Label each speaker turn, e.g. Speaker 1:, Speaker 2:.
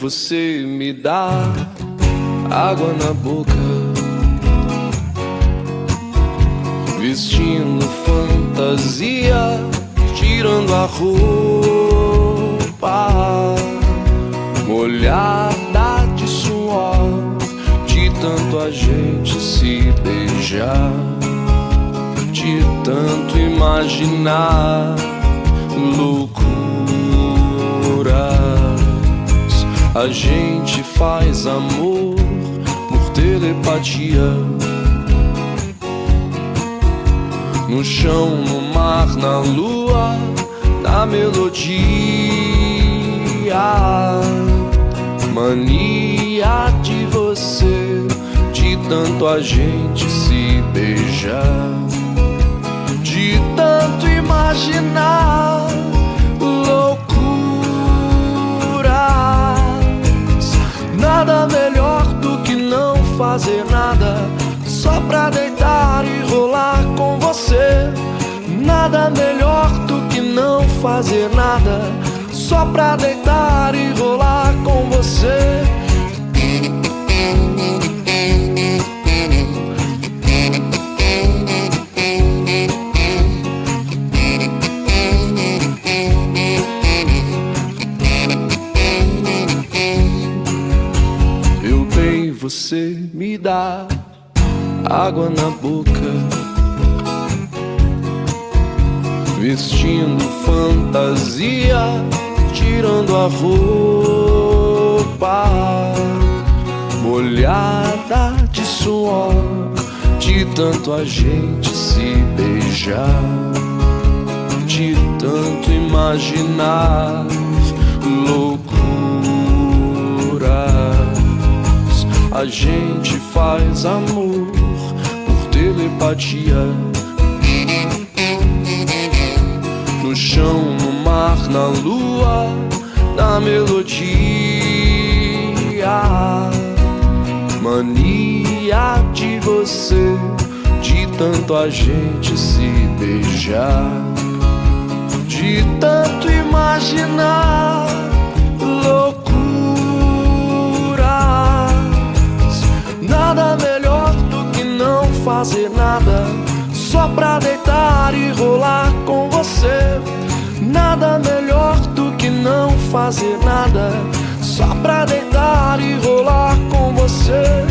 Speaker 1: você me dá água na boca, vestindo fantasia, tirando a roupa, molhada de suor, de tanto a gente se beijar, de tanto imaginar loucuras. A gente faz amor por telepatia, no chão, no mar, na lua, na melodia. Mania de você, de tanto a gente se beijar, de tanto imaginar loucuras. Nada melhor do que não fazer nada, só pra deitar e rolar com você. Nada melhor do que não fazer nada, só pra deitar e rolar com você. Eu bem, você me dá água na boca, vestindo fantasia, tirando a roupa, molhada de suor, de tanto a gente se beijar, de tanto imaginar loucuras. A gente faz amor por telepatia, no chão, no mar, na lua, na melodia. Mania de você, de tanto a gente se beijar, de tanto imaginar loucuras. Nada melhor do que não fazer nada, só pra deitar e rolar com você. Nada melhor do que não fazer nada, só pra deitar e rolar com você.